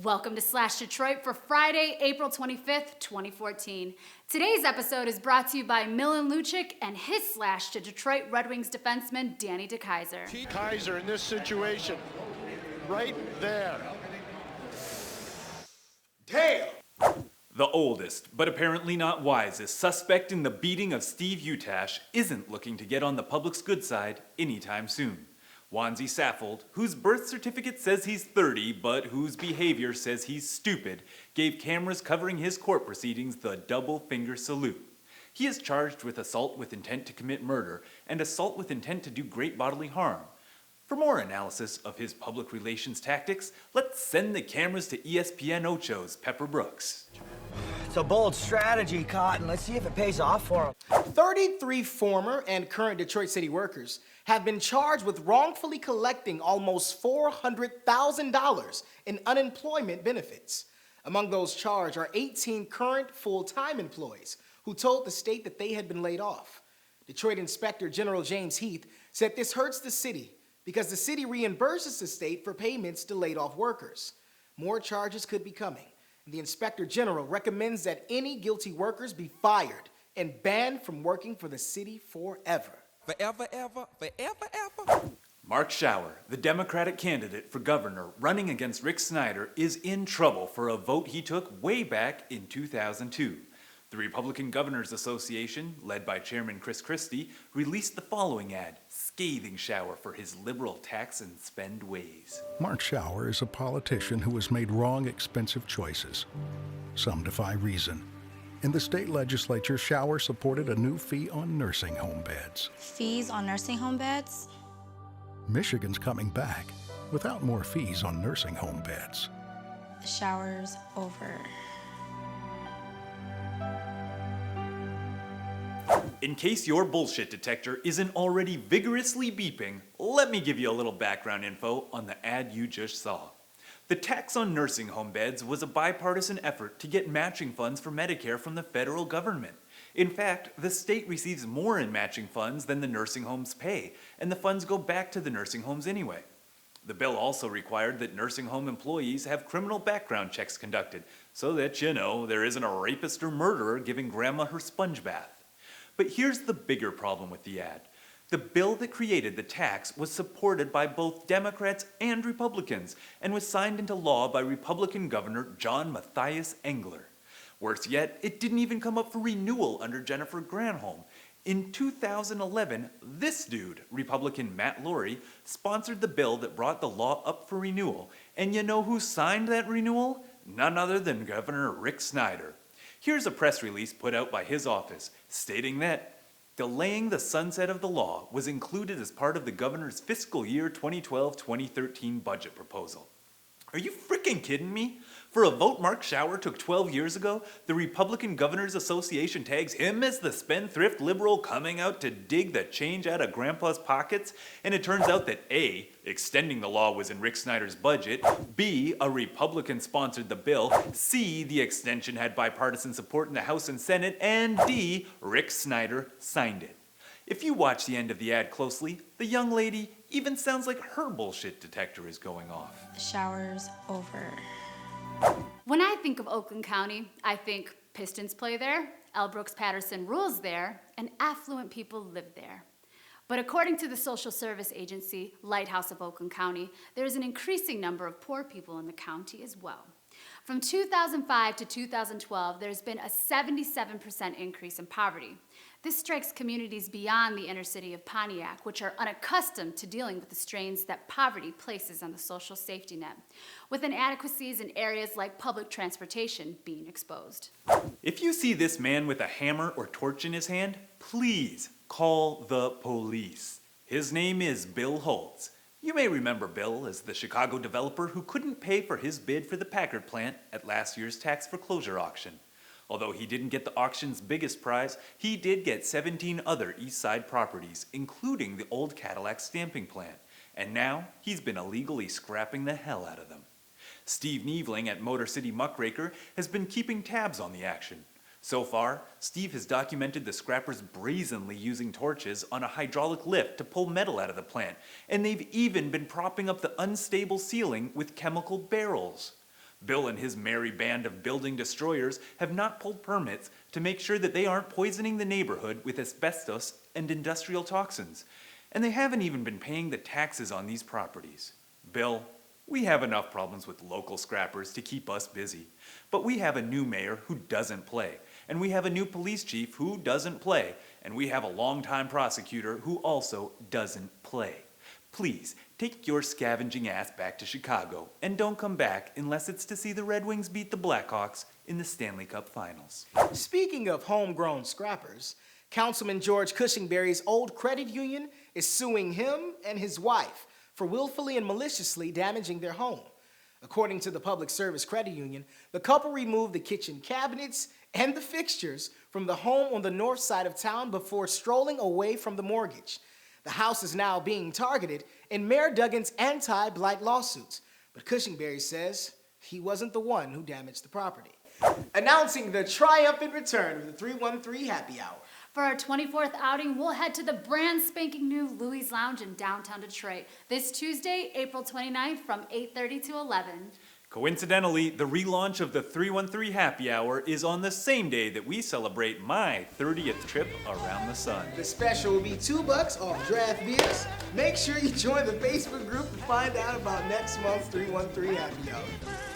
Welcome to Slash Detroit for Friday, April 25th, 2014. Today's episode is brought to you by Milan Lucic and his slash to Detroit Red Wings defenseman Danny DeKeyser. Kaiser in this situation, right there. Damn! The oldest, but apparently not wisest, suspect in the beating of Steve Utash isn't looking to get on the public's good side anytime soon. Wanzi Saffold, whose birth certificate says he's 30, but whose behavior says he's stupid, gave cameras covering his court proceedings the double finger salute. He is charged with assault with intent to commit murder and assault with intent to do great bodily harm. For more analysis of his public relations tactics, let's send the cameras to ESPN Ocho's Pepper Brooks. It's a bold strategy, Cotton. Let's see if it pays off for him. 33 former and current Detroit City workers have been charged with wrongfully collecting almost $400,000 in unemployment benefits. Among those charged are 18 current full-time employees who told the state that they had been laid off. Detroit Inspector General James Heath said this hurts the city because the city reimburses the state for payments to laid-off workers. More charges could be coming. The Inspector General recommends that any guilty workers be fired and banned from working for the city forever. Forever, ever, forever, ever. Mark Schauer, the Democratic candidate for governor running against Rick Snyder, is in trouble for a vote he took way back in 2002. The Republican Governors Association, led by Chairman Chris Christie, released the following ad, scathing Schauer for his liberal tax and spend ways. Mark Schauer is a politician who has made wrong, expensive choices. Some defy reason. In the state legislature, Schauer supported a new fee on nursing home beds. Fees on nursing home beds? Michigan's coming back without more fees on nursing home beds. The shower's over. In case your bullshit detector isn't already vigorously beeping, let me give you a little background info on the ad you just saw. The tax on nursing home beds was a bipartisan effort to get matching funds for Medicare from the federal government. In fact, the state receives more in matching funds than the nursing homes pay, and the funds go back to the nursing homes anyway. The bill also required that nursing home employees have criminal background checks conducted, so that, there isn't a rapist or murderer giving grandma her sponge bath. But here's the bigger problem with the ad. The bill that created the tax was supported by both Democrats and Republicans and was signed into law by Republican Governor John Matthias Engler. Worse yet, it didn't even come up for renewal under Jennifer Granholm. In 2011, this dude, Republican Matt Laurie, sponsored the bill that brought the law up for renewal. And you know who signed that renewal? None other than Governor Rick Snyder. Here's a press release put out by his office stating that delaying the sunset of the law was included as part of the governor's fiscal year 2012-2013 budget proposal. Are you freaking kidding me? For a vote Mark Schauer took 12 years ago, the Republican Governors Association tags him as the spendthrift liberal coming out to dig the change out of grandpa's pockets, and it turns out that A, extending the law was in Rick Snyder's budget, B, a Republican sponsored the bill, C, the extension had bipartisan support in the House and Senate, and D, Rick Snyder signed it. If you watch the end of the ad closely, the young lady even sounds like her bullshit detector is going off. The shower's over. When I think of Oakland County, I think Pistons play there, L. Brooks Patterson rules there, and affluent people live there. But according to the social service agency, Lighthouse of Oakland County, there is an increasing number of poor people in the county as well. From 2005 to 2012, there's been a 77% increase in poverty. This strikes communities beyond the inner city of Pontiac, which are unaccustomed to dealing with the strains that poverty places on the social safety net, with inadequacies in areas like public transportation being exposed. If you see this man with a hammer or torch in his hand, please call the police. His name is Bill Holtz. You may remember Bill as the Chicago developer who couldn't pay for his bid for the Packard plant at last year's tax foreclosure auction. Although he didn't get the auction's biggest prize, he did get 17 other East Side properties, including the old Cadillac stamping plant. And now, he's been illegally scrapping the hell out of them. Steve Nievling at Motor City Muckraker has been keeping tabs on the action. So far, Steve has documented the scrappers brazenly using torches on a hydraulic lift to pull metal out of the plant, and they've even been propping up the unstable ceiling with chemical barrels. Bill and his merry band of building destroyers have not pulled permits to make sure that they aren't poisoning the neighborhood with asbestos and industrial toxins. And they haven't even been paying the taxes on these properties. Bill, we have enough problems with local scrappers to keep us busy. But we have a new mayor who doesn't play. And we have a new police chief who doesn't play. And we have a longtime prosecutor who also doesn't play. Please, take your scavenging ass back to Chicago, and don't come back unless it's to see the Red Wings beat the Blackhawks in the Stanley Cup Finals. Speaking of homegrown scrappers, Councilman George Cushingberry's old credit union is suing him and his wife for willfully and maliciously damaging their home. According to the Public Service Credit Union, the couple removed the kitchen cabinets and the fixtures from the home on the north side of town before strolling away from the mortgage. The house is now being targeted in Mayor Duggan's anti-blight lawsuits, but Cushingberry says he wasn't the one who damaged the property. Announcing the triumphant return of the 313 Happy Hour. For our 24th outing, we'll head to the brand spanking new Louis Lounge in downtown Detroit this Tuesday, April 29th from 8:30 to 11. Coincidentally, the relaunch of the 313 Happy Hour is on the same day that we celebrate my 30th trip around the sun. The special will be $2 off draft beers. Make sure you join the Facebook group to find out about next month's 313 Happy Hour.